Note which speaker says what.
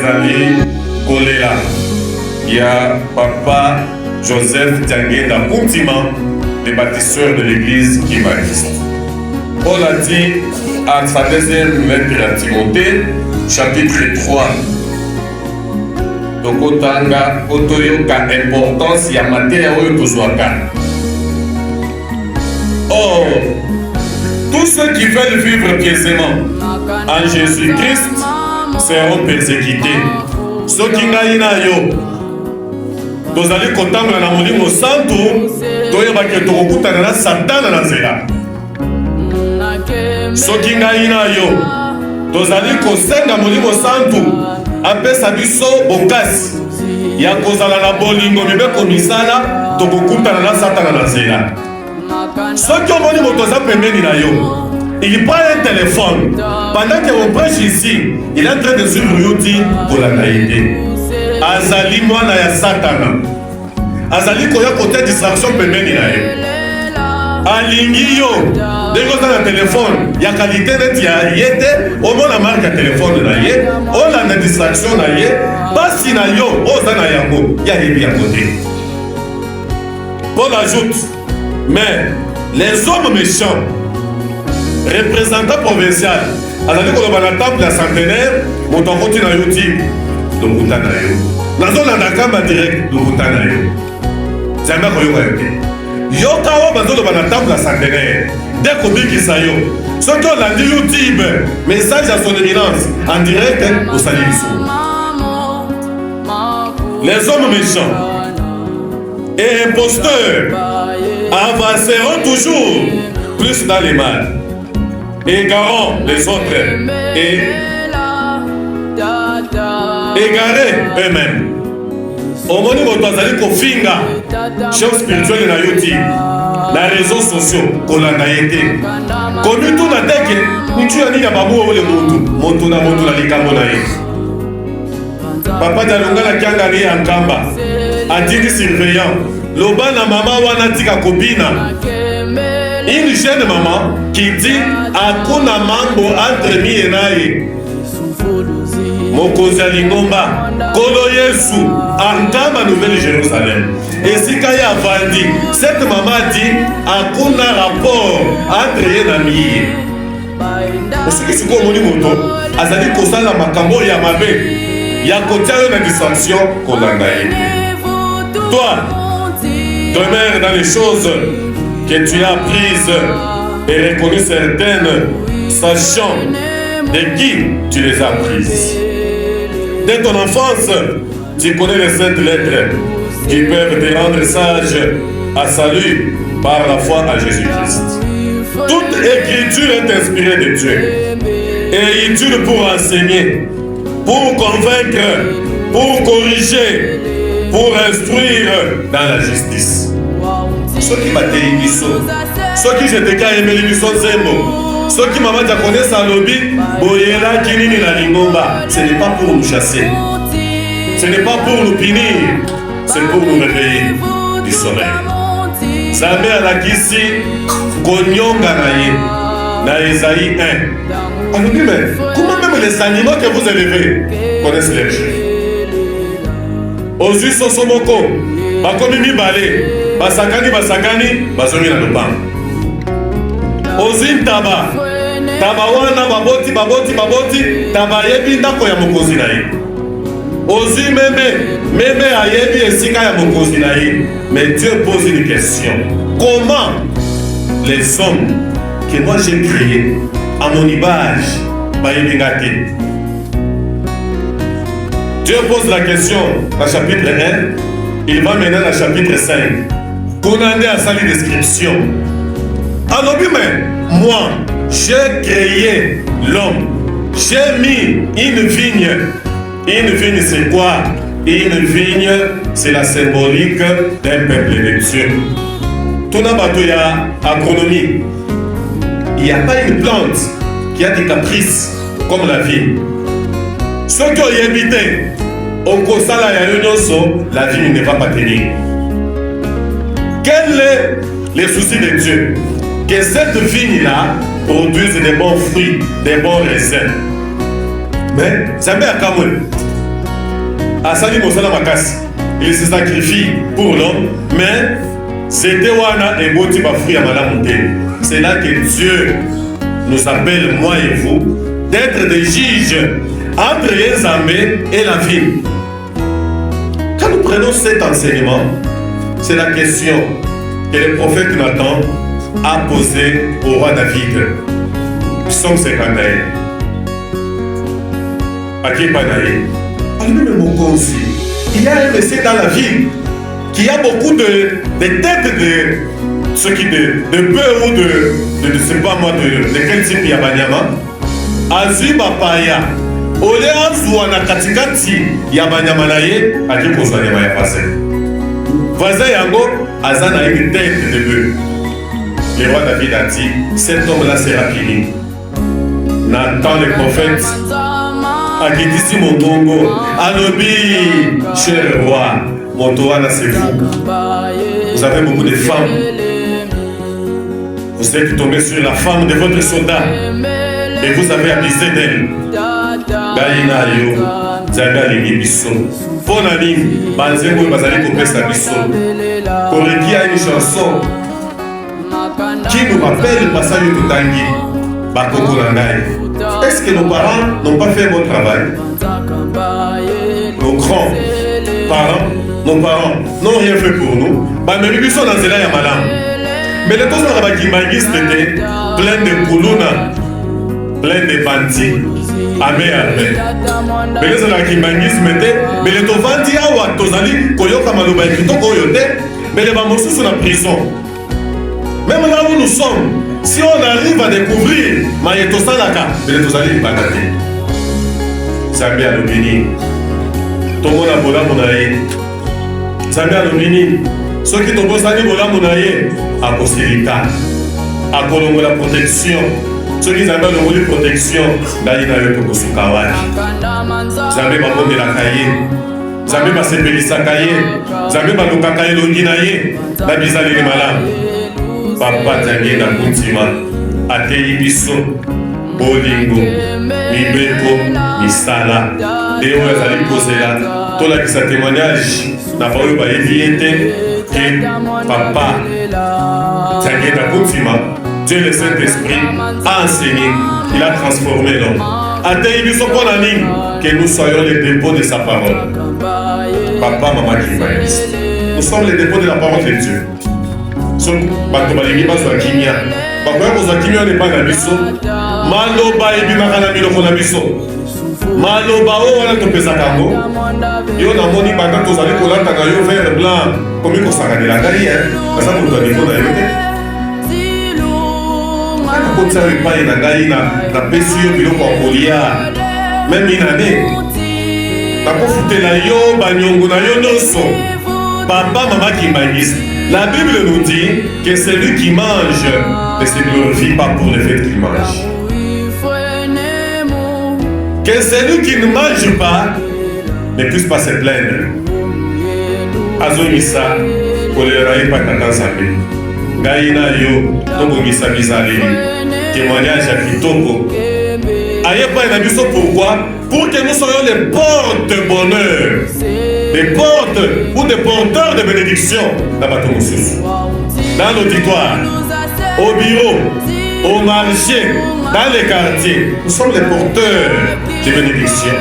Speaker 1: nazali kolela ya papa Joseph Tiangenda Kuntima, le bâtisseur de l'église Kimakiste. Paul a dit à sa deuxième lettre à Timothée, chapitre 3, tokotanga otoyoka importance ya matière oyo tozwaka. Or, tous ceux qui veulent vivre pieusement en Jésus-Christ seront persécutés. Soki ngai na yo tozali kotambola na molimo santu toyebake tokokutana na satana na nzela. Soki ngai na yo tozali kosenga molimo santu apesa biso bokasi ya kozala na bolingo mibeko misala tokokutana na satana na nzela. Soki omoni moto aza pembeni na yo, il prend un téléphone pendant que on prêche ici, il est en train de suivre Yuti pour la naïté. Azali mwana ya satana, azali koya kote distraction pembeni na ye. Alingi yo ndenge oza na telefone ya qualité neti ya ye te, omona marque ya telefone na ye, olanda distraction na ye, pasi na yo oza na yango ya yebi yango te. Paul ajoute, mais les hommes méchants, représentants provinciaux, azali koloba na temple ya centenaire, moto akoti na yo ti lokuta na yo. Nazolanda kamba direct lokuta na yo. Zambe koyoka yo te. Yoka oyo bazoloba na temple ya centenaire, nde kobikisa yo. Soki olandi YouTube, message ya son éminence, en direct, osali biso. Les hommes méchants et imposteurs avanceront toujours plus dans les mal, égarant les autres et égarés eux-mêmes. Omoni moto azali kofinga chef spirituel na yo ti na réseaux sociaux kolanda ye te komi tuna teke nitu ya nini ya babu ole motu na likambo na ye. Papa Jalonga na kianga ni ya nkamba atindi surveillant loba na mama wana tika kobina. Une jeune maman qui dit akuna mambo entre mi et naye mokonzi ya lingomba kolo Yesu ankamba Nouvelle Jérusalem esika ya vandi. Cette maman dit akuna rapport entre ye na miye. Osoki siko omoni moto azali kosala makambo ya mabe ya kotia yo na distraction kolanda ye. Toi, demeure dans les choses que tu as apprises et reconnues certaines, sachant de qui tu les as apprises. Dès ton enfance, tu connais les saintes lettres qui peuvent te rendre sage à salut par la foi à Jésus-Christ. Toute écriture est inspirée de Dieu et utile pour enseigner, pour convaincre, pour corriger, pour instruire dans la justice. Soki bateli biso, soki jeteka emeli biso nzembo, soki mama diakonesa alobi boyelaki nini na lingomba, ce n'est pas pour nous chasser, ce n'est pas pour nous punir, c'est pour nous réveiller du sommeil. Nzambe alakisi konyonga na ye na Esaïe 1. Alobi mais comment même les animaux que vous élevez connaissent les jeux? Ozwi soso moko bakomi mibale basakani bazongi na lopango. Ozwi ntaba wana baboti taba yebi ndako ya mokonzi na ye. Ozwi meme ayebi esika ya mokonzi na ye. Mais Dieu pose une question. Comment les hommes que moi j'ai créés à mon image bayebi nga te? Dieu pose la question dans le chapitre 1, il va maintenant dans le chapitre 5. Konande a sali description. Alors, mais moi, j'ai créé l'homme. J'ai mis une vigne. Une vigne, c'est quoi? Une vigne, c'est la symbolique d'un peuple de Dieu. Tout n'a pas agronomie. Il n'y a pas une plante qui a des caprices comme la vigne. Ce qui ont évité, au Kosala et la vie ne va pas tenir. Quel est le souci de Dieu? Que cette vigne-là produise des bons fruits, des bons raisins. Mais, ça met à Kamoué. asali mosala makasi, il se sacrifie pour l'homme, mais c'était wana eboti ba fruit ya malamu te. C'est là que Dieu nous appelle, moi et vous, d'être des juges entre Yenzambe et la vie. Quand nous prenons cet enseignement, c'est la question que le prophète Nathan a posée au roi David. Psaume 51. Il y a un monsieur dans la ville qui a beaucoup de têtes de ce qui de peur ou de ne sais pas moi de quel type il y a Banyama. Azui Bapaya. Ole azwa na katikati ya Banyama na ye aki kozwa nyama ya passé. Voisin yango azana une tête de bœuf. Le roi David a dit, cet homme-là sera puni. Nathan le prophète a dit ici mon bongo, Anobi, cher roi, mon toana c'est vous. Vous avez beaucoup de femmes. Vous êtes tombé sur la femme de votre soldat et vous avez abusé d'elle. Gaïna yo, Zaga Ligi Bisso. Ponani, Banzengo Bazali Kopesa Bisso. Koreki a une chanson qui nous rappelle le passage de Tangi, Bakoko Nangai. Est-ce que nos parents n'ont pas fait un bon travail? Nos grands-parents, nos parents n'ont rien fait pour nous. Mais ils sont dans ce là, mais les choses dans la Kimangis étaient plein de Koulouna, plein de bandits, armés. Mais les gens dans la Kimangis étaient, mais les Tovandi Awa, Tozali, Koyoka Maloba et Kito Koyote, mais les Bamosous sont en prison. Même là où nous sommes, si on arrive à découvrir Mayeto Salaka, mais les Tozali Bagate, Zambé à l'Obini, Tomona Bola Monaye, Zambé à l'Obini, ceux qui tombent Zambé Bola Monaye, à Kosilita, à Kolongo la protection, ceux qui Zambé à la protection, Daïna Yoko Sukawaki, Zambé Babonde la Kaye, Zambé Basepelisa Kaye, Zambé Baluka Kaye Longinaye, la Bizali les malades. Papa Tanguy na Kuntima, Atei Biso, Bolingo, Mibeko, Misala, Deo Yazali Kozela, Tola qui sa témoignage, n'a pas eu ba éviété, que Papa Tanguy na Kuntima, Dieu le Saint-Esprit a enseigné, il a transformé l'homme. Atei Biso pour la ligne, que nous soyons les dépôts de sa parole. Papa, maman qui nous sommes les dépôts de la parole de Dieu. So, bato balingi bazwa kimia bakoya kozwa kimia on epai na biso maloba ebimaka na biloko na biso maloba oyo wana topesaka yango yo namoni banda tozali kolataka yo vert blanc komi kosanganela ngai aza moto ya nivo na yo te nakotisa yo epai na ngai napesi yo biloko ya kolia meme inane nakofutela yo banyongo na yo nyonso papa mama kimbangisi. La Bible nous dit que celui qui mange ne se glorifie pas pour le fait qu'il mange. Que celui qui ne mange pas ne puisse pas se plaindre. Azomisa, Koleraï Patatan Sambi, Gaïna Yo, Tobomisa Bizali, témoignage à Kitoko. Ayepa et Nabiso, pourquoi? Pour que nous soyons les porte-bonheur. Des portes ou des porteurs de bénédiction dans l'auditoire, au bureau, au marché, dans les quartiers. Nous sommes les porteurs de bénédiction.